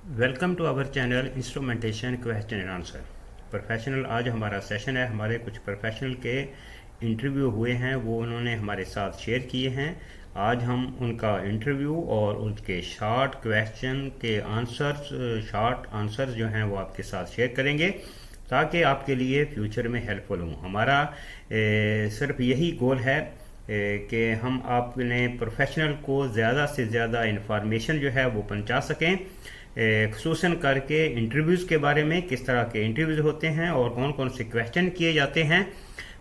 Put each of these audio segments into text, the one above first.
Welcome to our channel instrumentation question and answer professional. आज हमारा session है। हमारे कुछ प्रोफेशनल के इंटरव्यू हुए हैं, वो उन्होंने हमारे साथ शेयर किए हैं। आज हम उनका इंटरव्यू और उनके शॉर्ट क्वेश्चन के शॉर्ट आंसर्स जो हैं वो आपके साथ शेयर करेंगे ताकि आपके लिए फ्यूचर में हेल्पफुल हों। हमारा सिर्फ यही गोल है कि हम अपने प्रोफेशनल को ज़्यादा से ज़्यादा इंफॉर्मेशन जो है वो पहुंचा सकें, खुसूसन करके इंटरव्यूज़ के बारे में, किस तरह के इंटरव्यूज़ होते हैं और कौन कौन से क्वेश्चन किए जाते हैं।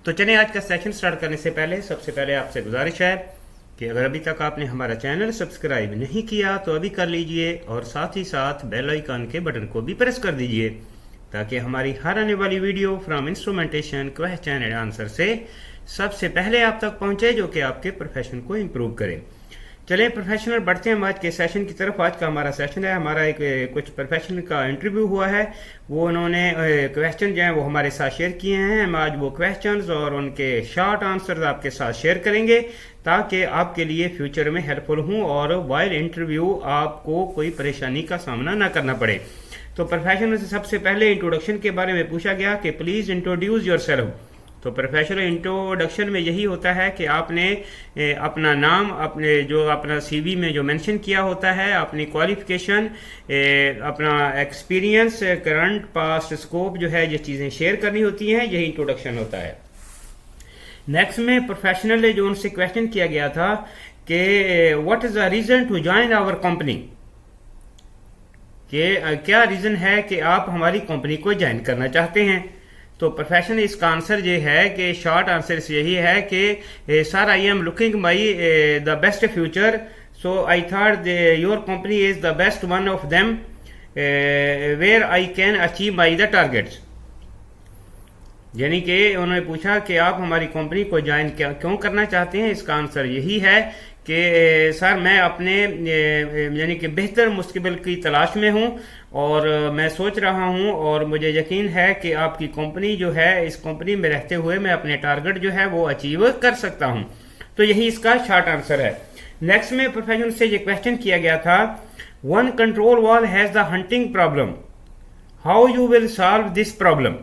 तो चलिए आज का सेशन स्टार्ट करने से पहले सबसे पहले आपसे गुजारिश है कि अगर अभी तक आपने हमारा चैनल सब्सक्राइब नहीं किया तो अभी कर लीजिए और साथ ही साथ बेल आइकन के बटन को भी प्रेस कर दीजिए ताकि हमारी हर आने वाली video from instrumentation question and answer से सबसे पहले आप तक पहुंचे, जो कि आपके प्रोफेशन को इम्प्रूव करे। चलिए प्रोफेशनल बढ़ते हैं आज के सेशन की तरफ। आज का हमारा सेशन है, हमारा एक कुछ प्रोफेशनल का इंटरव्यू हुआ है, वो उन्होंने क्वेश्चन जो हैं वो हमारे साथ शेयर किए हैं। हम आज वो क्वेश्चंस और उनके शॉर्ट आंसर्स आपके साथ शेयर करेंगे ताकि आपके लिए फ्यूचर में हेल्पफुल हों और वाइल इंटरव्यू आपको कोई परेशानी का सामना ना करना पड़े। तो प्रोफेशनल से सबसे पहले इंट्रोडक्शन के बारे में पूछा गया कि प्लीज़ इंट्रोड्यूस योर सेल्फ। तो प्रोफेशनल इंट्रोडक्शन में यही होता है कि आपने अपना नाम, अपना सीवी में जो मेंशन किया होता है, अपनी क्वालिफिकेशन, अपना एक्सपीरियंस, करंट, पास्ट, स्कोप जो है, ये चीज़ें शेयर करनी होती हैं। यही इंट्रोडक्शन होता है। नेक्स्ट में प्रोफेशनल जो उनसे क्वेश्चन किया गया था कि what is the reason to join our company, कि क्या रीज़न है कि आप हमारी कंपनी को ज्वाइन करना चाहते हैं। तो प्रोफेशनल इसका आंसर ये है कि शॉर्ट आंसर यही है कि sir I am looking my the best future, so I thought your company is the best one of them where I can achieve my the targets. यानी कि उन्होंने पूछा कि आप हमारी कंपनी को ज्वाइन क्यों करना चाहते हैं। इसका आंसर यही है कि सर मैं अपने यानी कि बेहतर मुस्तकबिल की तलाश में हूं और मैं सोच रहा हूं और मुझे यकीन है कि आपकी कंपनी जो है, इस कंपनी में रहते हुए मैं अपने टारगेट जो है वो अचीव कर सकता हूं। तो यही इसका शॉर्ट आंसर है। नेक्स्ट में प्रोफेशनल से ये क्वेश्चन किया गया था, one control wall has the hunting problem, how you will solve this problem.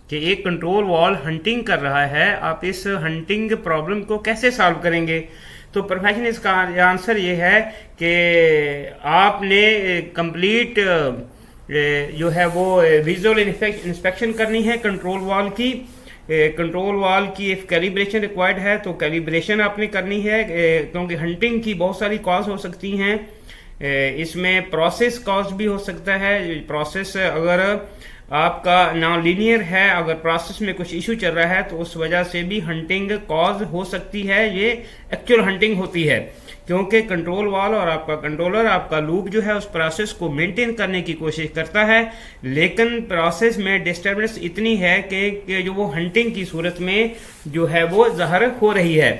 कि एक कंट्रोल वॉल हंटिंग कर रहा है, आप इस हंटिंग प्रॉब्लम को कैसे सॉल्व करेंगे। तो प्रोफेशनल इसका आंसर ये है कि आपने कंप्लीट जो है वो विजुअल इंस्पेक्शन करनी है कंट्रोल वॉल की। कंट्रोल वॉल की इफ कैलिब्रेशन रिक्वायर्ड है तो कैलिब्रेशन आपने करनी है, क्योंकि हंटिंग की बहुत सारी कॉज हो सकती हैं। इसमें प्रोसेस कॉज भी हो सकता है। प्रोसेस अगर आपका नॉन लीनियर है, अगर प्रोसेस में कुछ इशू चल रहा है तो उस वजह से भी हंटिंग कॉज हो सकती है। ये एक्चुअल हंटिंग होती है क्योंकि कंट्रोल वॉल और आपका कंट्रोलर, आपका लूप जो है उस प्रोसेस को मेंटेन करने की कोशिश करता है, लेकिन प्रोसेस में डिस्टर्बेंस इतनी है कि जो वो हंटिंग की सूरत में जो है वो ज़ाहिर हो रही है।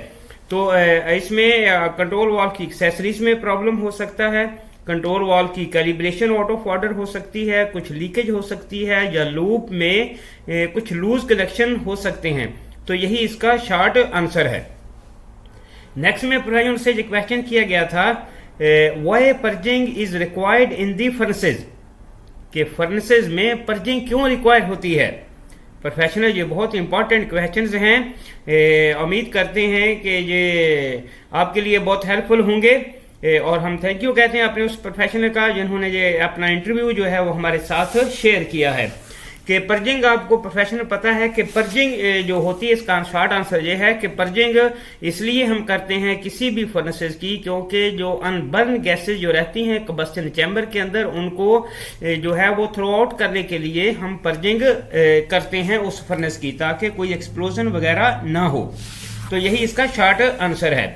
तो इसमें कंट्रोल वॉल की एक्सेसरीज में प्रॉब्लम हो सकता है, कंट्रोल वॉल की कैलिब्रेशन आउट ऑफ ऑर्डर हो सकती है, कुछ लीकेज हो सकती है, या लूप में कुछ लूज कनेक्शन हो सकते हैं। तो यही इसका शॉर्ट आंसर है। नेक्स्ट में प्रोफेशनल से जो क्वेश्चन किया गया था, why purging is required in the furnaces, कि फर्नेसेज में पर्जिंग क्यों रिक्वायर्ड होती है। प्रोफेशनल ये बहुत इंपॉर्टेंट क्वेश्चंस हैं, उम्मीद करते हैं कि ये आपके लिए बहुत हेल्पफुल होंगे और हम थैंक यू कहते हैं अपने उस प्रोफेशनल का जिन्होंने ये अपना इंटरव्यू जो है वो हमारे साथ शेयर किया है। कि पर्जिंग, आपको प्रोफेशनल पता है कि पर्जिंग जो होती है, इसका शॉर्ट आंसर ये है कि पर्जिंग इसलिए हम करते हैं किसी भी फर्नेसेस की, क्योंकि जो अनबर्न गैसेज जो रहती हैं कंबस्शन चैम्बर के अंदर, उनको जो है वो थ्रो आउट करने के लिए हम पर्जिंग करते हैं उस फर्नेस की, ताकि कोई एक्सप्लोजन वगैरह ना हो। तो यही इसका शॉर्ट आंसर है।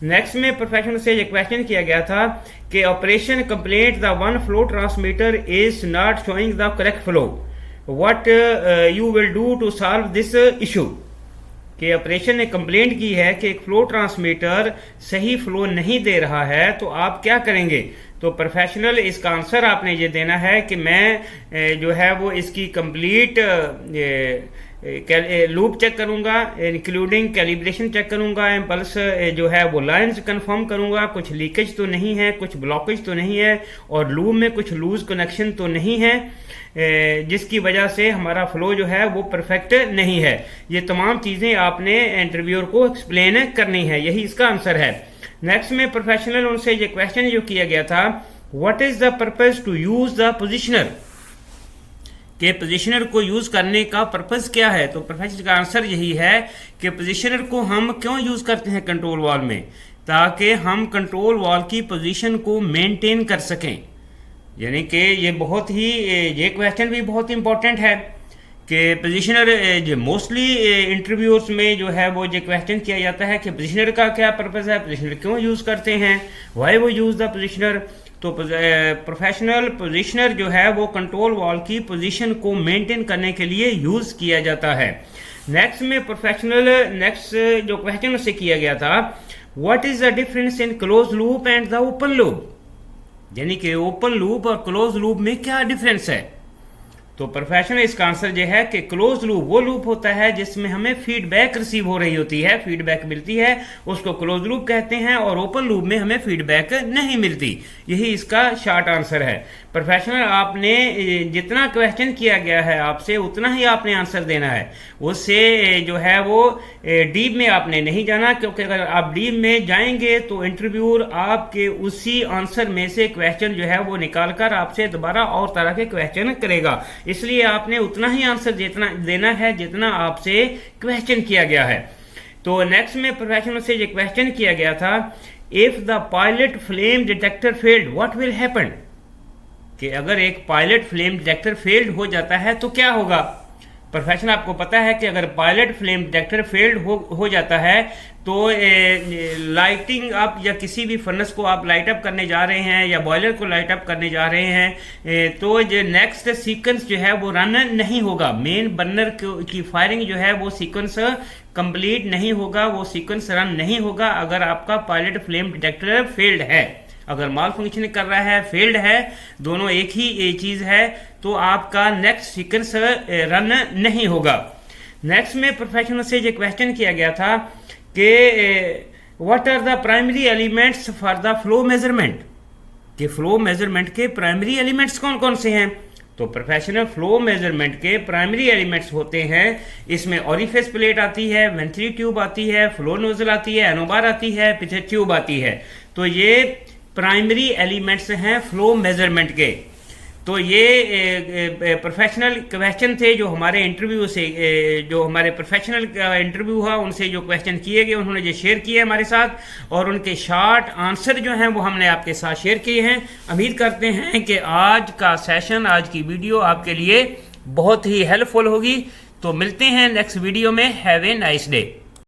नेक्स्ट में प्रोफेशनल से ये क्वेश्चन किया गया था कि operation complaint the one flow transmitter is not showing the correct flow, what you will do to solve this issue. कि ऑपरेशन ने कंप्लेंट की है कि एक फ्लो ट्रांसमीटर सही फ्लो नहीं दे रहा है, तो आप क्या करेंगे। तो प्रोफेशनल इसका आंसर आपने ये देना है कि मैं जो है वो इसकी कंप्लीट लूप चेक करूंगा, इंक्लूडिंग कैलिब्रेशन चेक करूंगा, इम्पल्स जो है वो लाइन्स कंफर्म करूंगा, कुछ लीकेज तो नहीं है, कुछ ब्लॉकेज तो नहीं है, और लूप में कुछ लूज कनेक्शन तो नहीं है जिसकी वजह से हमारा फ्लो जो है वो परफेक्ट नहीं है। ये तमाम चीज़ें आपने इंटरव्यूअर को एक्सप्लेन करनी है, यही इसका आंसर है। नेक्स्ट में प्रोफेशनल उनसे ये क्वेश्चन जो किया गया था, what is the purpose to use the positioner, कि पोजिशनर को यूज करने का पर्पज क्या है। तो प्रोफेसर का आंसर यही है कि पोजिशनर को हम क्यों यूज करते हैं कंट्रोल वॉल में, ताकि हम कंट्रोल वॉल की पोजीशन को मेंटेन कर सकें। यानी कि ये बहुत ही, ये क्वेश्चन भी बहुत इंपॉर्टेंट है कि पोजीशनर जो मोस्टली इंटरव्यूज में जो है वो ये क्वेश्चन किया जाता है कि पोजीशनर का क्या पर्पस है, पोजीशनर क्यों यूज करते हैं, व्हाई वो यूज द पोजीशनर। तो प्रोफेशनल पोजीशनर जो है वो कंट्रोल वॉल की पोजीशन को मेंटेन करने के लिए यूज किया जाता है। नेक्स्ट में प्रोफेशनल नेक्स्ट जो क्वेश्चन उससे किया गया था, what is the difference in close loop and the open loop, यानी कि ओपन लूप और क्लोज लूप में क्या डिफरेंस है। तो प्रोफेशनल इसका आंसर यह है कि क्लोज लूप वो लूप होता है जिसमें हमें फीडबैक रिसीव हो रही होती है, फीडबैक मिलती है, उसको क्लोज लूप कहते हैं, और ओपन लूप में हमें फीडबैक नहीं मिलती। यही इसका शॉर्ट आंसर है। प्रोफेशनल आपने जितना क्वेश्चन किया गया है आपसे उतना ही आपने आंसर देना है, उससे जो है वो डीप में आपने नहीं जाना, क्योंकि अगर आप डीप में जाएंगे तो इंटरव्यूअर आपके उसी आंसर में से क्वेश्चन जो है वो निकाल कर आपसे दोबारा और तरह के क्वेश्चन करेगा। इसलिए आपने उतना ही आंसर देना है जितना आपसे क्वेश्चन किया गया है। तो नेक्स्ट में प्रोफेशनल से ये क्वेश्चन किया गया था, if the pilot flame detector failed what will happen, कि अगर एक पायलट फ्लेम डिटेक्टर फेल्ड हो जाता है तो क्या होगा। प्रोफेशनल आपको पता है कि अगर पायलट फ्लेम डिटेक्टर फेल्ड हो जाता है तो लाइटिंग अप या किसी भी फर्नेस को आप लाइट अप करने जा रहे हैं या बॉयलर को लाइट अप करने जा रहे हैं तो जो नेक्स्ट सीक्वेंस जो है वो रन नहीं होगा, मेन बर्नर की फायरिंग जो है वो सीक्वेंस कंप्लीट नहीं होगा, वो सीक्वेंस रन नहीं होगा अगर आपका पायलट फ्लेम डिटेक्टर फेल्ड है। अगर माल फंक्शन कर रहा है, फेल्ड है, दोनों एक ही चीज है, तो आपका नेक्स्ट सीक्वेंस रन नहीं होगा। नेक्स्ट में प्रोफेशनल से ये क्वेश्चन किया गया था कि what are the primary elements for the flow measurement, कि फ्लो मेजरमेंट के प्राइमरी एलिमेंट्स कौन कौन से हैं। तो प्रोफेशनल फ्लो मेजरमेंट के प्राइमरी एलिमेंट्स होते हैं, इसमें ऑरिफिस प्लेट आती है, वेंट्री ट्यूब आती है, फ्लो नोजल आती है, एनोबार आती है, पीछे ट्यूब आती है। तो ये प्राइमरी एलिमेंट्स हैं फ्लो मेजरमेंट के। तो ये प्रोफेशनल क्वेश्चन थे जो हमारे इंटरव्यू से, जो हमारे प्रोफेशनल का इंटरव्यू हुआ उनसे जो क्वेश्चन किए गए उन्होंने ये शेयर किए हमारे साथ, और उनके शॉर्ट आंसर जो हैं वो हमने आपके साथ शेयर किए हैं। उम्मीद करते हैं कि आज का सेशन, आज की वीडियो आपके लिए बहुत ही हेल्पफुल होगी। तो मिलते हैं नेक्स्ट वीडियो में। Have a nice day.